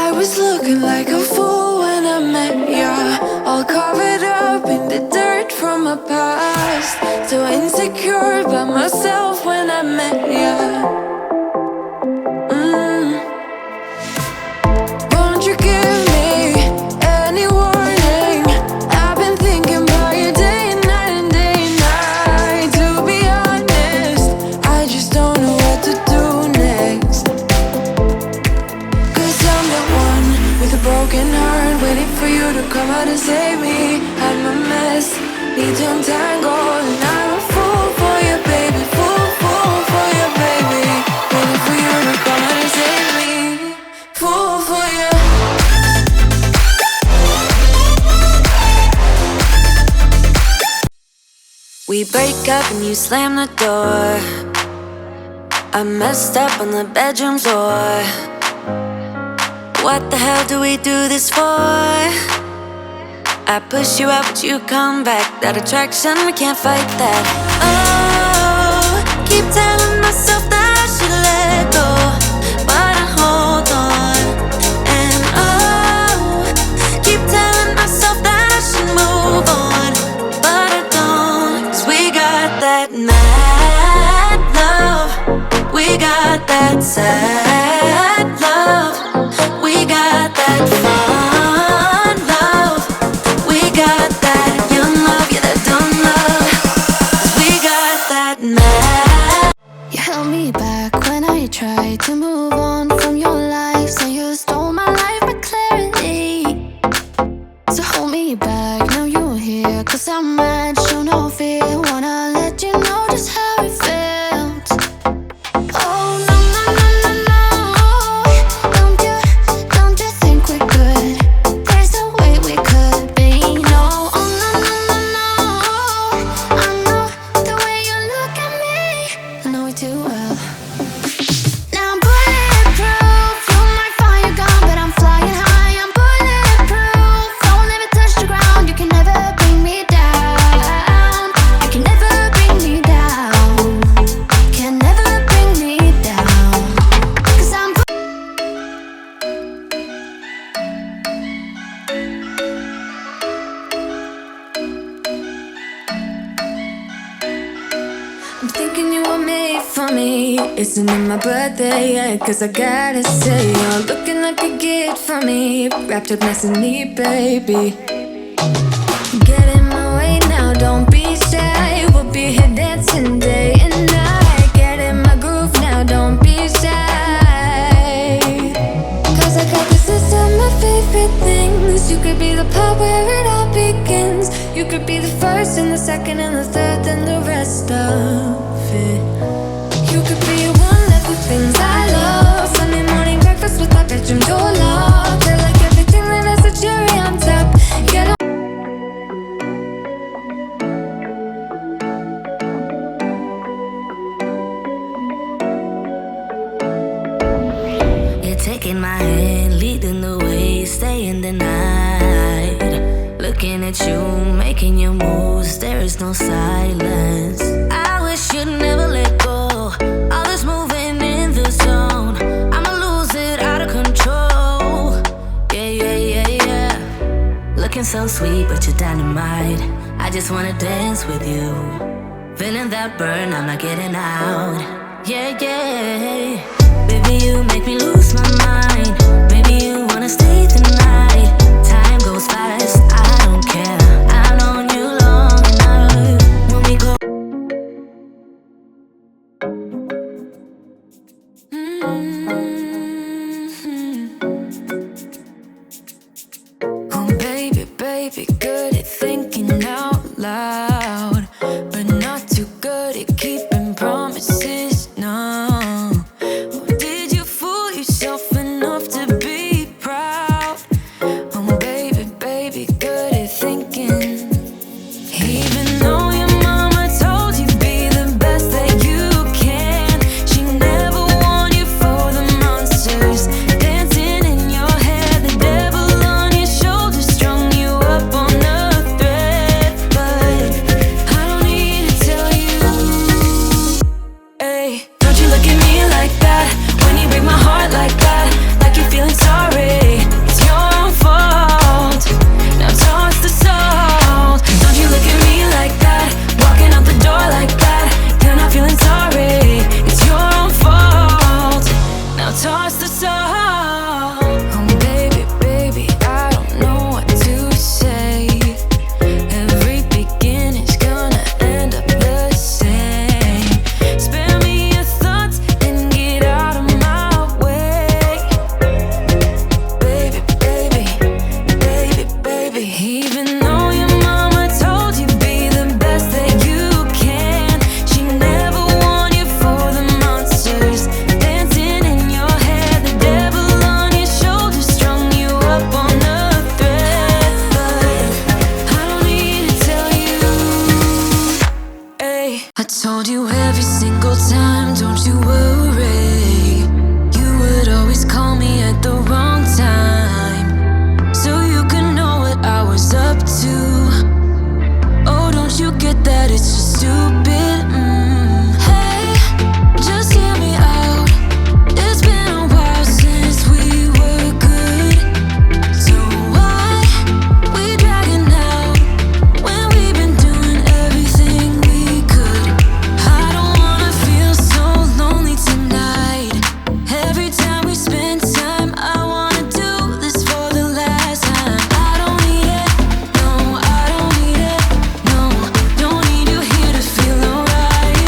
I was looking like a fool when I met ya, all covered up in the dirt from my past. So insecure by myself when I met ya. Won't you give me any warning? I've been thinking about you day and night and day and night. To be honest, I just don't know what to do next. Cause I'm the one with a broken heart, waiting for you to come out and save me. I'm a mess, need to untangle, and I'm a fool for you, baby. Fool for you, baby. Waiting for you to come out and save me. Fool for you. We break up and you slam the door. I messed up on the bedroom floor. What the hell do we do this for? I push you out but you come back. That attraction, we can't fight that. Oh, keep telling myself that I should let go, but I hold on. And oh, keep telling myself that I should move on, but I don't. 'Cause we got that mad love, we got that sad love, we got that fun love, we got that young love, yeah, that dumb love. 'Cause we got that mad. You held me back when I tried to move on from your life. So you stole my life with clarity. So hold me back, now you're here. 'Cause I'm mad, show no fear. Wanna let you know just how it felt. Oh no, no, no, no, no. Don't you think we're good? There's no way we could be. No, oh no, no, no, no. I know the way you look at me, I know it too well. Now I'm bulletproof, you might find your gun, but I'm flying high. I'm bulletproof, don't ever touch the ground. You can never bring me down. You can never bring me down. Can never bring me down. 'Cause I'm thinking you were made for me. Isn't it my birthday yet? 'Cause I gotta say, you're looking like a gift for me. Wrapped up nice and neat, baby. Get in my way now, don't be shy. We'll be here dancing day and night. Get in my groove now, don't be shy. 'Cause I got this list of my favorite things. You could be the part where it all begins. You could be the first and the second and the third and the rest of it. You could be one of the things I love. Sunday morning breakfast with my bedroom door locked. I like everything that has a cherry on top. Get on. You're taking my hand, leading the way, staying the night. Looking at you, making your moves, there is no silence. I wish you'd never let go. All this moving in the zone, I'ma lose it out of control. Yeah, yeah, yeah, yeah. Looking so sweet, but you're dynamite. I just wanna dance with you. Feeling that burn, I'm not getting out. Yeah, yeah. Baby, you make me lose my mind. Maybe you wanna stay the night. Time goes fast, I don't care. I've known you long enough. When we go. Oh, baby, baby, good at thinking out loud, but not too good at keeping promises, no. Or did you fool yourself lost the soul. Oh baby, baby, I don't know what to say. Every beginning's gonna end up the same. Spare me your thoughts and get out of my way. Baby, baby, baby, baby. Even though your mama told you be the best that you can, she never warned you for the monsters dancing in your head. The devil on your shoulder strung you up on a thread. But I don't need to tell you. Hey, I told you every single time, don't you worry. You would always call me at the wrong time, so you could know what I was up to. Oh, don't you get that it's just stupid? Hey, just hear me out. It's been a while since we were good, so why we dragging out when we've been doing everything we could? I don't wanna feel so lonely tonight. Every time we spend time, I wanna do this for the last time. I don't need it, no, I don't need it, no. Don't need you here to feel alright.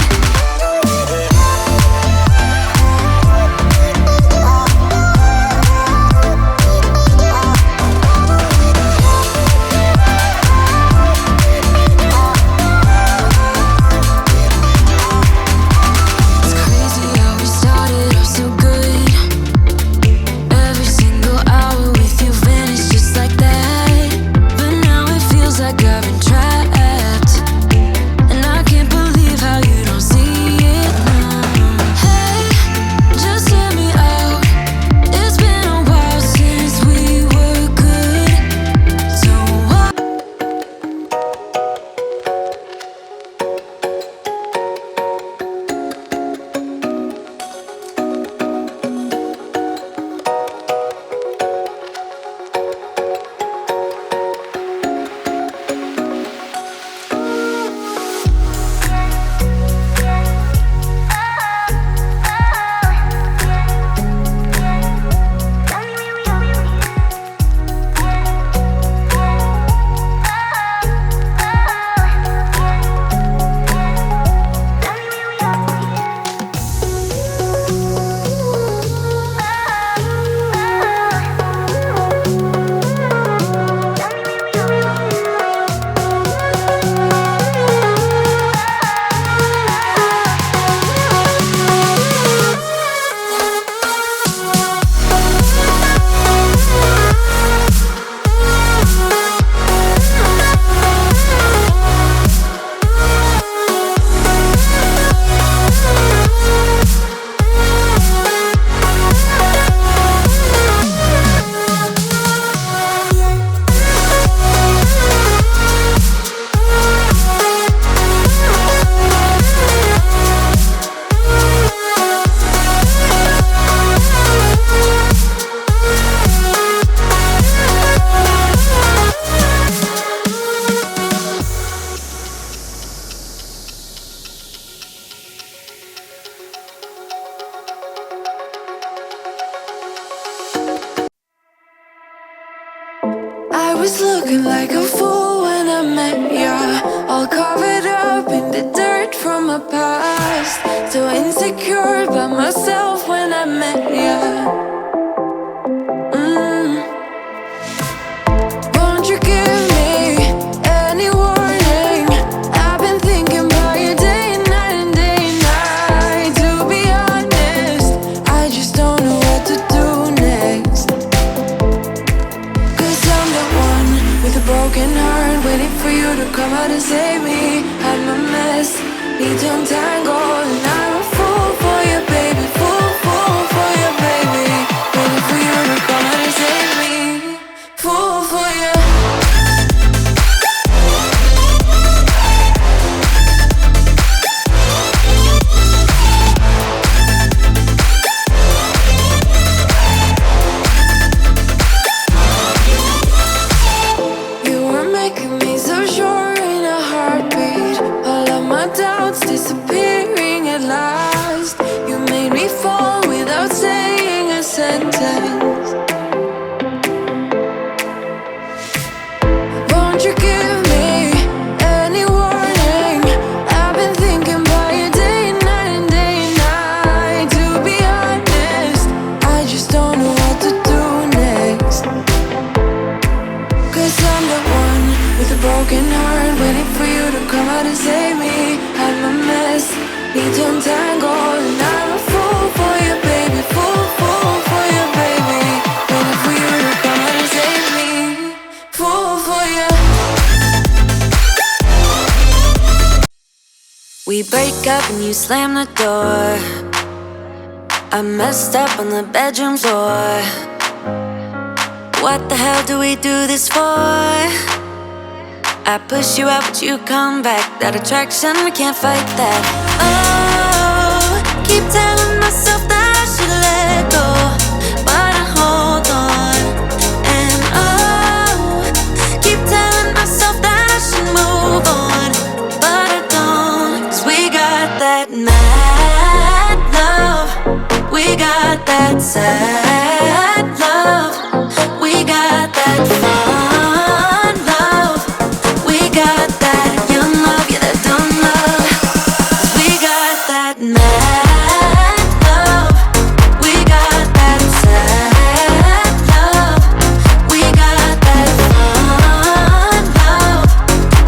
It's crazy how we started off so good. Every single hour with you vanished just like that. But now it feels like I've been trapped, and I can't believe how you don't see it now. Hey, just hear me out. It's been a while since we were good, so why? I was looking like a fool when I met ya, all covered up in the dirt from my past. So insecure by myself when I met ya. Won't you give me any warning? I've been thinking about you day and night and day and night. To be honest, I just don't know what to do next. 'Cause I'm the one with a broken heart, waiting for you to come out and save me. I'm a mess, need to untangle, and I'm a fool for you, baby. Fool for you, baby. Waiting for you to come out and save me. Fool for you. You were making me so sure in a heartbeat. All of my doubts disappearing at last. don't know what to do next. Cause I'm the one with a broken heart, waiting for you to come out and save me. I'm a mess, need to untangle, and I'm a fool for you, baby. Fool for you, baby. Waiting for you to come out and save me. Fool for you. We break up and you slam the door. I messed up on the bedroom floor. What the hell do we do this for? I push you out but you come back. That attraction, we can't fight that. Oh, keep telling myself that I should let go, but I hold on. And oh, keep telling myself that I should move on, but I don't. 'Cause we got that mad love, we got that sad love, we got that fun love, we got that young love, yeah, that dumb love. 'Cause we got that mad love, we got that sad love, we got that fun love,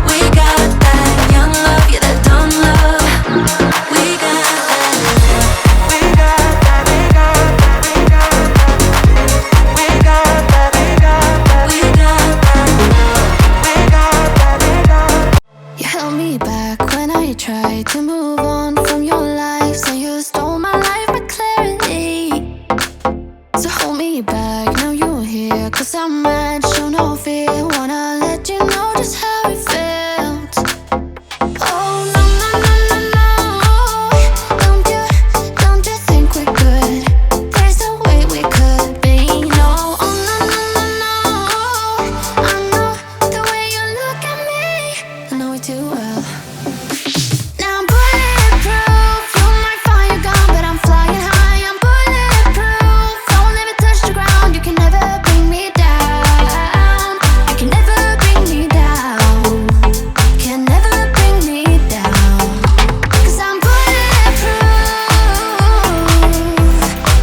we got that young love, yeah, that dumb love. We got that, we got that, we got that, we got that, we got that, we got that, we got that, we got that, we got that. You held me back when I tried to move on from your life. So you stole my life with clarity. So hold me back, now you're here. 'Cause I'm mad, show no fear. Wanna let you know just how it felt. Oh no, no, no, no, no. Don't you think we're good? There's no way we could be. No, oh no, no, no, no. I know the way you look at me, I know it too well. Now I'm bulletproof. You might find you're gone, but I'm flying high. I'm bulletproof. Don't ever touch the ground. You can never bring me down. You can never bring me down. Can never bring me down. 'Cause I'm bulletproof.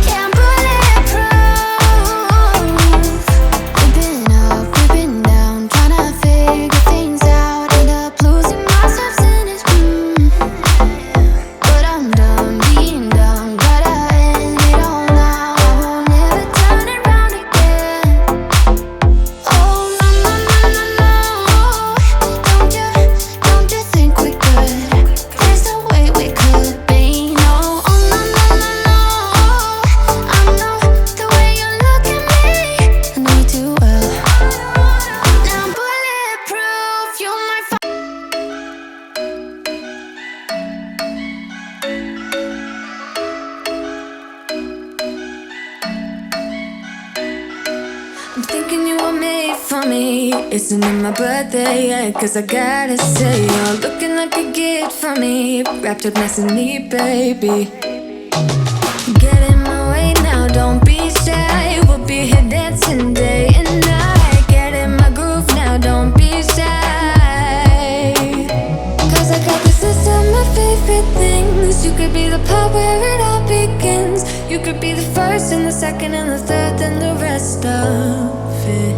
Yeah, I'm bulletproof. We've been up, we've been down, trying to figure things out. End up losing myself in it. But I'm done being dumb. Gotta end it all now. I won't ever turn it round again. Oh no, no, no, no, no. Don't you think we could? There's no way we could be. No, oh no, no, no, no. I know the way you look at me, I know it too well. Now I'm bulletproof. You might find I'm thinking you were made for me. Isn't it my birthday yet? 'Cause I gotta say, you're looking like a gift for me. Wrapped up nice and neat, baby. Get in my way now, don't be shy. We'll be here dancing day and night. Get in my groove now, don't be shy. 'Cause I got this list of my favorite things. You could be the part where it all begins. You could be the first and the second and the third and the rest of it.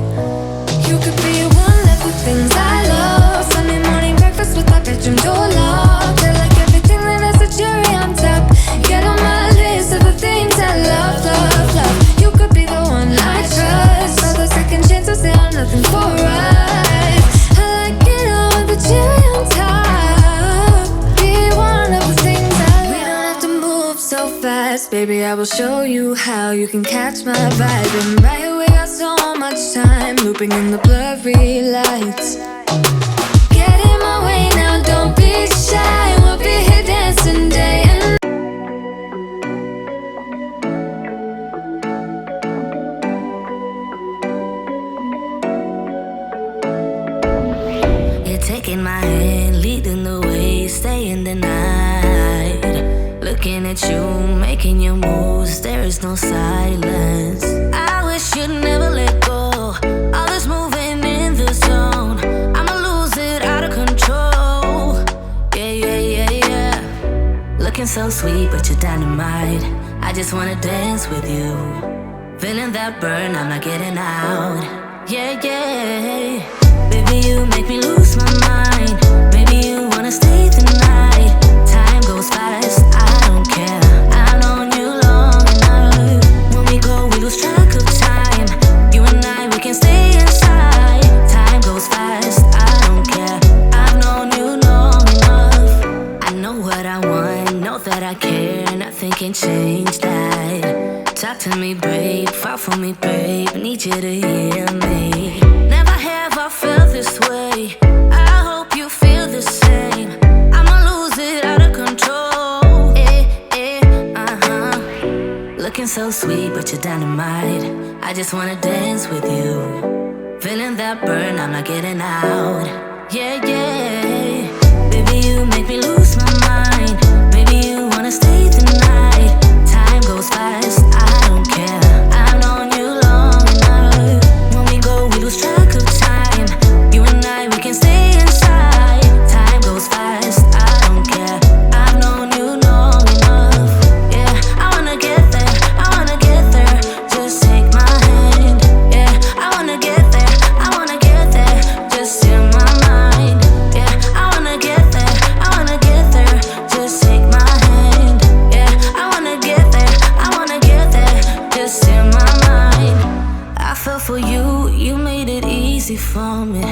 You could be one of the things I love. Sunday morning breakfast with my bedroom door locked. I like everything that has a cherry on top. Get on my list of the things I love, love, love. You could be the one I trust. All the second chances, they are nothing for us. I like it all with the cherry on top. Be one of the things I love. We don't have to move so fast, baby. I will show you how you can catch my vibe. And right away, got so much time looping in the blurry lights. Get in my way now, don't be shy. We'll be here dancing day and night. You're taking my hand, leading the way, staying the night. Looking at you, making your moves, there is no silence. I wish you'd never let go. All this moving in the zone, I'ma lose it out of control. Yeah, yeah, yeah, yeah. Looking so sweet, but you're dynamite. I just wanna dance with you. Feeling that burn, I'm not getting out. Yeah, yeah. Baby, you make me lose my mind. Maybe you wanna stay tonight. Time goes fast, I don't care. I've known you long enough. When we go, we lose track of time. You and I, we can stay inside. Time goes fast, I don't care. I've known you long enough. I know what I want, know that I care. Nothing can change that. Talk to me, babe, fall for me, babe. Need you to hear me. Never have I felt this way. I hope you feel the same. I'ma lose it out of control. Looking so sweet, but you're dynamite. I just wanna dance with you. Feeling that burn, I'm not getting out. Yeah, yeah. Baby, you make me lose my mind. Maybe you wanna stay tonight. Time goes fast, I don't care. I've known you long enough. When we go, we lose track of time. You and I, we can stay inside. Time goes fast, I don't care. I've known you long enough. Yeah, I wanna get there, I wanna get there. Just take my hand. Yeah, I wanna get there, I wanna get there. Just in my mind. Yeah, I wanna get there, I wanna get there. Just take my hand. Yeah, I wanna get there, I wanna get there. Just in my mind. I fell for you, you made it easy for me.